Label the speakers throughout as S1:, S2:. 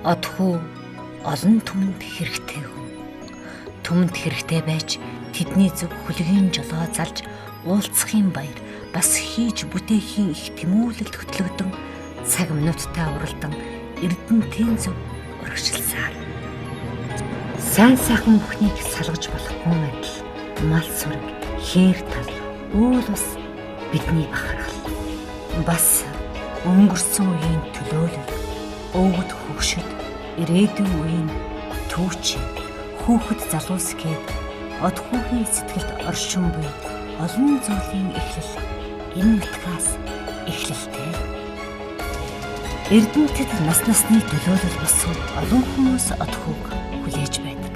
S1: Одхуу олон түмэнд хэрэгтэй хүн. Түмэнд хэрэгтэй байж тэдний зөв хүлгийн жолоо залж уулзахын баяр бас хийж бүтээхийн их тэмүүлэлд хөтлөгдөн цаг минуттай уралдан эрдэнтийн зөв урагшилсаар. Сайн сайхан бүхнийг салгаж болохгүй адил мал сүрэг, хээр тал, уул ус бидний бахархал. Бас өнгөрсөн үеийн төлөөлөл, өвгөд хөвгшөд, ирээдүйн үеийн түүч, хүүхэд залуус гээд одхуугийн сэтгэлд оршин буй олон зүйлийн эхлэл энэ нутгаас эхлэлтэй. Эрдэнэтэд нас насны төлөөлөл болсон олон хүмүүс одхууг хүлээж байдаг.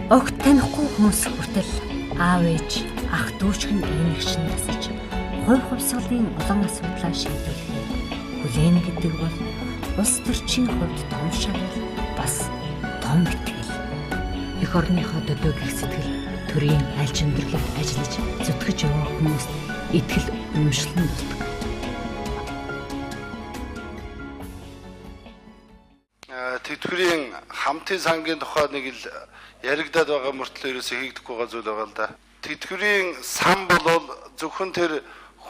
S1: Огт танихгүй хүмүүс хүртэл аав ээж, ах дүүчгэн ээнэгшин насаж хувь хувьсгалын олон асуудлаа шийдвэрлэхэд хүлээн гэдэг бол улс төрчийн хувьд том шагнал бас том итгэл. Эх орныхоо төлөө гих сэтгэл төрийн аль чөндрлөд ажиллаж зүтгэж яваа хүмүүст итгэл үнэмшлэн болдог.
S2: Тэтгэврийн хамтын сангийн тухай нэг л яригадаад байгаа мөртлөө ерөөсөө хийгдэхгүй байгаа зүйл байгаа л да. Тэтгэврийн сан бол зөвхөн тэр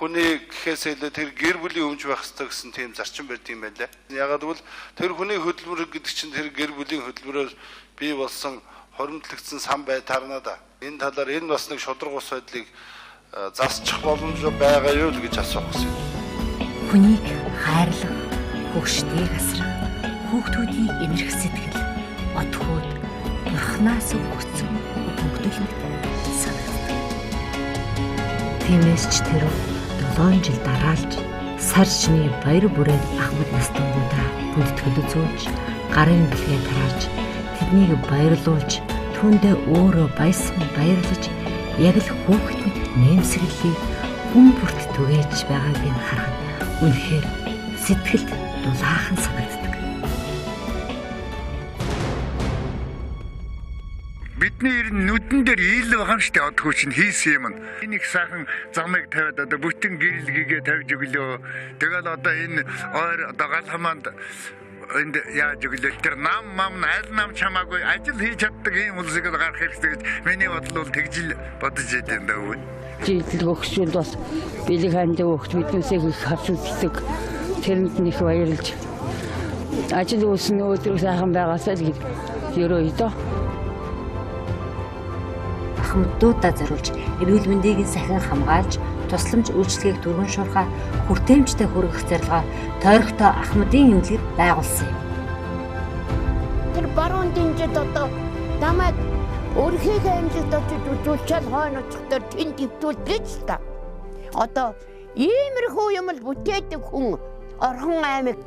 S2: хүний гэхээс илүү тэр гэр бүлийн өмч байх ёстой гэсэн тийм зарчим барьд юм байлаа. Ягаад гэвэл тэр хүний хөдөлмөр гэдэг чинь тэр гэр бүлийн хөдөлмөрөөр бий болсон хоримтлагдсан сан бай таарна да. Энэ талаар энэ бас нэг шудраг ус байдлыг засчих боломж байгаа юу гэж асуух гэсэн.
S1: Хүнийг хайрлах, хөгшдгийг асрах, хүүхдүүдийг эмэрх сэтгэл одхууд бурхнаас өгсөн хөнгөлөлт санагдав. Тиймээс ч тэр 7 жил дараалж сар шний баяр бүрээд Ахмад настангуудаа бүлтгэл үзүүлж гарын бэлгээ тарааж тэднийг баярлуулж түүндээ өөрөө баясан баярлаж яг л хүүхэд мэт нэмсэглэлийг хүн бүрт түгээж байгааг нь харахад үнэхээр сэтгэлд дулаахан санагдав.
S3: Бидний нүдэн дээр ил байгаа юм штэ одхоо чинь хийсэн юм. Энэ их сайхан замыг тавиад одоо бүтэн гэрэлгийгээ тавьж өглөө. Тэгэл одоо энэ ойр одоо гал хамаанд энд яаж өглөө тэр нам аль нам чамаагүй ажил хийж чаддаг юм улсыг гарах хэрэгтэй гэж миний бодол бол тэгж л бодож идэв даа үү.
S4: Жийтэл өгшөнд бас бэлэг хандаа өгч биднээсээ их харж үздэг. Тэрэнд нэг баярлж ажил үүснэ өдөр сайхан байгаасаа л ерөөдөө
S1: Ахмадуудаа зориулж эрүүл мэндийг сахин хамгаалж тусламж үйлчлэгийг түргэн шуурхаа хүртээмжтэй хүргэх зорилгоо тойрогтой Ахмадын эмнэлэгт байгуулсан юм.
S5: Тэр баруун дэмжид одоо намайг өөрхийгөө эмнэлэгт очиж үзүүлчихэл хойно очихдоор тэнд хэвтүүлдэг л та. Одоо иймэрхүү юм л бүтээдэг хүн Орхон аймаг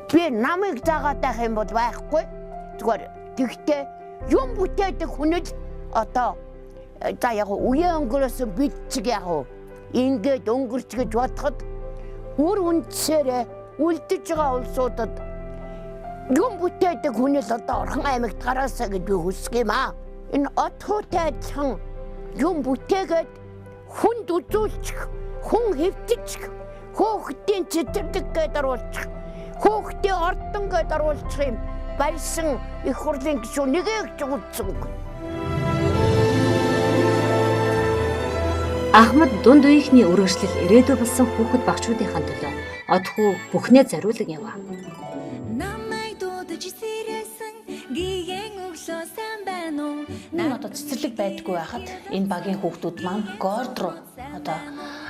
S5: би намайг заагаад байх юм бол байхгүй. Зүгээр тэгтээ юм бүтээдэг хүн л одоо за яг үеэ өнгөрөөсөн бид чиг яг ингээд өнгөрч гэж бодоход үр үндсээрээ үлдэж байгаа улсуудад юм бүтээдэг хүн л одоо Орхон аймагт гараасаа гэж би хүсэх юм аа. Энэ отхуутай адилхан юм бүтээгээд хүнд үзүүлчих, хүн хэвтчих, хөөхтийн цэцэрлэг гээд оруулчих, хөөхтийн ордон гээд оруулчих юм барьсан их хурлын гишүүн нэгээгч үзсэнгүй.
S1: Ахмад дунд үеийнхний үргэлжлэл ирээдүй болсон хүүхэд багчуудынхаа төлөө одхуу бүхнээ зориулаг яваа.
S6: Намайг дуудаж сэрээсэн гиген өглөө сайн байна уу?
S7: Энэ одоо цэцэрлэг байдгүй байхад энэ багийн хүүхдүүд маань горд руу одоо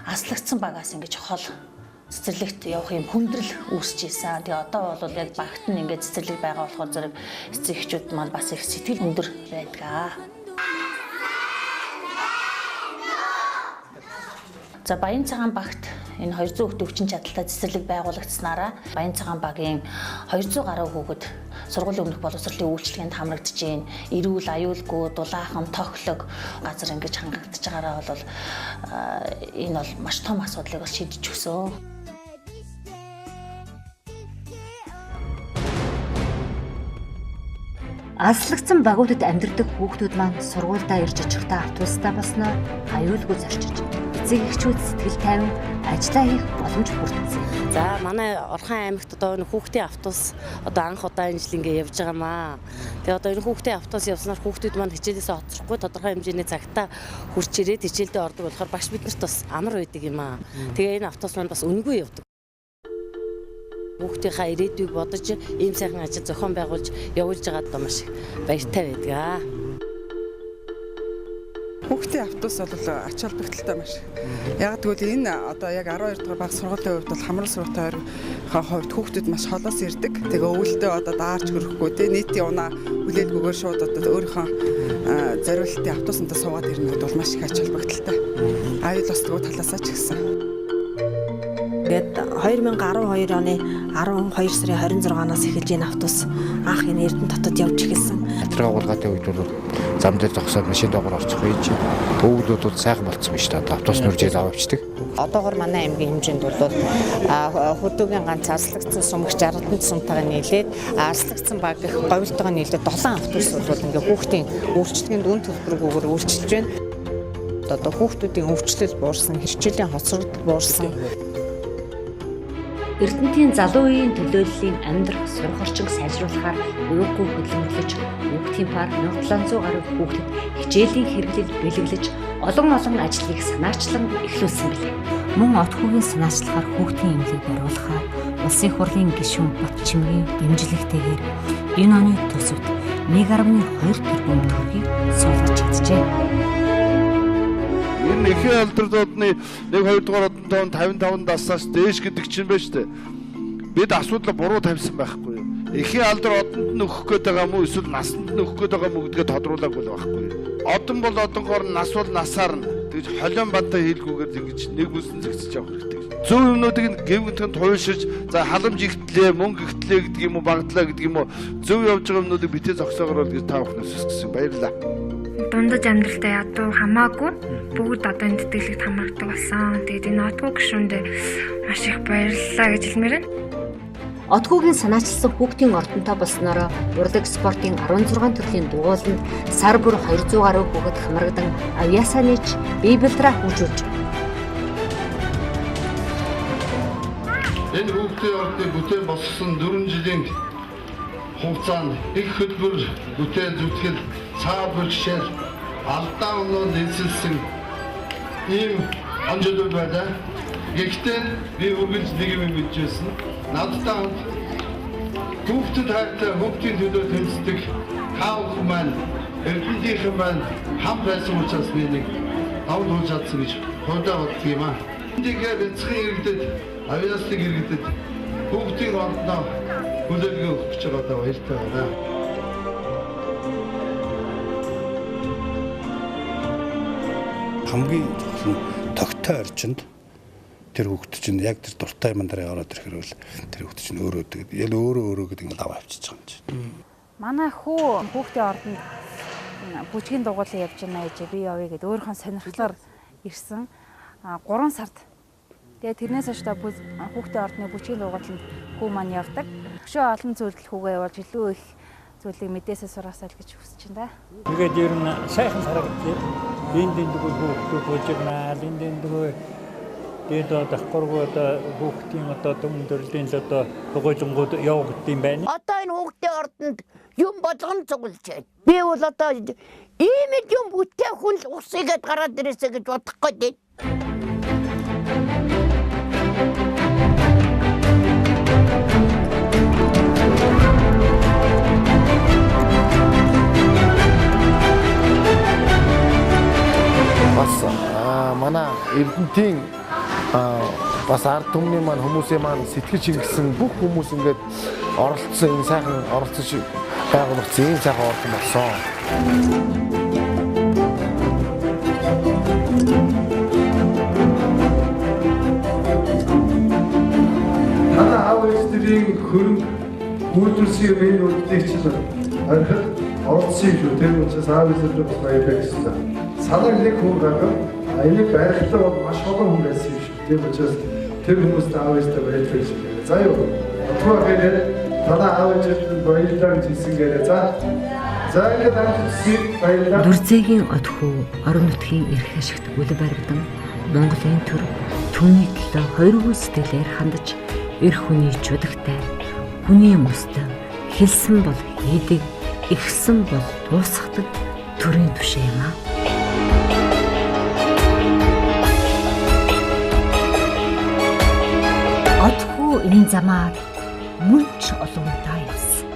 S7: аслагдсан багаас ингэж хол цэцэрлэгт явах юм хүндрэл үүсэж ийсэн. Тэгээ одоо бол яг багт нь ингэж цэцэрлэг байгаа болохоор зэрэг эцэг эхчүүд маань бас их сэтгэл өндөр байдгаа. За Баян цагаан багт энэ 200 хүүхэд өвчин чадaltaй цэцэрлэг байгуулагдсанараа Баян цагаан багийн 200 гаруй хүүхэд сургуулийн өмнөх боловсролын үйлчлэгэнд хамрагдж ийн. Эрүүл аюулгүй дулаахан тохилог газар ингэж хангагдж байгаараа бол энэ бол маш том асуудлыг шийдэж өгсөн.
S1: Аслагдсан багуудад амьдардаг хүүхдүүд маань сургуульдаа ирж очихдаа автобустай болсноор аюулгүй зарчиж эцэг эхчүүд сэтгэл тайван ажиллаа хийх боломж бүрдсэн.
S8: За манай Орхон аймагт одоо энэ хүүхдийн автобус одоо анх удаа энэ жил ингээ явж байгаамаа. Тэгээ одоо энэ хүүхдийн автобус явснаар хүүхдүүд маань хичээлээсээ хоцрохгүй тодорхой хэмжээний цагтаа хурц ирээд хичээлдээ ордог болохоор багш биднэрт бас амар байдаг юм аа. Тэгээ энэ автобус маань бас үнэгүй явдаг. Хүүхдийнхаа ирээдүйг бодож ийм сайхан ажил зохион байгуулж явуулж байгаад одоо маш баяртай байдаг.
S9: Хүүхдийн автобус бол ач холбогдолтой маш. Яг тэгвэл энэ одоо яг 12 дугаар баг сургуулийн хувьд бол хамрал сургуулийн хувьд хүүхдүүд маш холоос ирдэг. Тэгээ өвөлдөө одоо даарч хөрөхгүй те нийтийн унаа хүлээлгүйгээр шууд одоо өөрийнхөө зориултын автобусанд суугаад ирнэ гэдэг бол маш их ач холбогдолтой. Аюул устгуу талаасаа ч гэсэн.
S10: Тэгээд 2012 оны 12 сарын 26-наас эхэлж энэ автобус анх энэ Эрдэнэ дотод явж эхэлсэн.
S11: Хатраа гуулгаатын үед бол зам дээр зогсоод машин доогоор орчих байж өвгөлүүд бол сайхан болцсон биш та автобус нүржээд авчдаг.
S12: Одоогор манай аймгийн хэмжээнд бол хөдөөгийн ганц аслагдсан сумагч 10 сумтайгаа нийлээд аслагдсан баг их говьлтойгоо нийлээд 7 автобус бол ингээ хүүхдийн өөрчлөлтийн дүн төлбөргүйгээр өөрчилж байна. Одоо хүүхдүүдийн өвчлөл буурсан, хичээлийн хоцрогдол буурсан.
S1: Эрдэнэтийн залуу үеийн төлөөллийн амьдрах сурах орчинг сайжруулахаар уйггүй хөдөлмөрлөж, хүүхдийн парк 1700 гаруй хүүхдэд хичээлийн хэрэглэл бэлэглэж, олон ажлыг санаачлан эхлүүлсэн билээ. Мөн отхүүгийн санаачлахаар хүүхдийн эмнэлгийг оруулахаар улсын хурлын гишүүн Батчимгийн дэмжлэгтэйгээр энэ оны төсөвт 1.2 тэрбум төгрөгийг суулгаж чаджээ.
S2: Энэ эхийн алдруудны 1-2 дугаар одон тоон 55 даснаас дээш гэдэг чинь байна шүү дээ. Бид асуудал буруу тавьсан байхгүй юу? Эхийн алдар одонд нь өгөх гээд байгаа мó эсвэл насанд нь өгөх гээд байгаа мó гэдгээ тодруулаагүй байхгүй юу? Одон бол одонгоор нь нас бол насаар нь тэгж холион бантай хийлгүүгээр ингэж нэг үсэн зэгцэж явах хэрэгтэй. Зөв юмнуудыг нь гэвгэнтгэнд туйлширч за халамж ихтлээ, мөнгө ихтлээ гэдэг юм уу, багтлаа гэдэг юм уу, зөв явж байгаа юмнуудыг битээ зогсоогоор гэж та бүхнээс хүссэн. Баярлалаа.
S13: Дундаж амьдралдаа ядуу хамаагүй бүгд одоо энэ тэтгэлэгт хамрагддаг болсон. Тэгээд энэ отгоо гишүүнд маш их баярлалаа гэж хэлмээр байна.
S1: Отгоогийн санаачилсан хүүхдийн ордонтой болсноороо урлаг спортын 16 төрлийн дугууланд сар бүр 200 гаруй хүүхэд хамрагдан авьяасаа нээж Библитраа хөгжүүлж.
S2: Энэ хүүхдийн ордны бүтээн болсон 4 жилийн хугацаанд их хөтөлбөр бүтээн зүтгэл цаа бүлшэл алдаа өнөө нийцэлсэн ийм онцлог байна. Гэхдээ би үргэлж нэг юм мэдчихсэн. Надтай хүүхдэд хайртай хүүхдийн төлөө төлсдөг хаалт маань эрдэнэтийн маань хам байсан учраас би нэг авд болж чадсан гэж хойдоо боддог юм аа. Эндийгээ бяцхан иргэдэд авьяаслыг иргэдэд хүүхдийн ордноо хүлээлгээ өгөх гэж байгаа баяртай байна.
S14: Хамгийн тогттой орчинд тэр хүүхд чинь яг тэр дуртай юм дараа ороод ирэхээр тэр хүүхд чинь өөрөө гэдэг юм даваа авчиж байгаа юм чинь.
S15: Манай хүүхдийн ордонд бүжгийн дугуулын явж байна ээж би явъя гэд өөрийнхөө сонирхлоор ирсэн 3 сард. Тэгээ тэрнээс хойш та хүүхдийн ордны бүжгийн дугууланд хүү маань явдаг. Өшөө олон зүйлд хүүгээ явуулж илүү их зүйлийг мэдээсээ сураасаа л гэж хүсэж байна да.
S16: Тэгээд ер нь сайхан харагдчих. Энд дэггүй хүүхдүүд бүжигнаа, энд дэггүй тэгээд дахгүй одоо хүүхдийн одоо төмөн төрлийн одоо дугуйлангууд явагдсан юм байна.
S5: Одоо энэ хүүхдийн ордонд юм болгон цуглаж байна. Би бол одоо ийм юм бүтээх хүн усыгээд гараад ирээсэ гэж бодох гээд.
S11: Бас манай Эрдэнэтийн бас ард түмний маань хүмүүсийн маань сэтгэл шингэсэн бүх хүмүүс ингээд оролцсон энэ сайхан оролцож байгуулагдсан энэ сайхан ордон болсон.
S2: Манай аав ээжийн хөрөнгө үйлдвэрсийн энэ үйлдэлийг чинь орхид оролцсон юм шүү. Тэр учраас аав ээжээ бас баярлалаа гэсэн. Санааг нэг хүн гаргав. Энийг барихлаа бол маш олон хүн байсан юм шүү. Тэр учраас тэр хүмүүст аав ээжтэй баярлалаа гэж хэлээ. За юу. Отгоо хэрэг танаа аав ээжтэй баярлалаа гэж хэлсэн гэрээ. За
S11: За ингээд амжилтсыг баярлалаа.
S1: Дүрзээгийн од хүү орон нутгийн эрх ашигт үл баригдан Монголын төр түүний төлөө хоёргүй сэтгэлээр хандаж эрх хүний чудагтай хүний мөстө хэлсэн бол хийдэг ихсэн бол дуусгадаг төрийн түшээ юм аа. Отхоо энэ замаар мөн ч олон удаа явсан.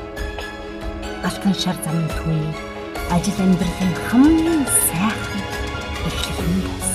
S1: Алтан шар замын түүний ажил амьдралын хамгийн сайхан эхлэл юм.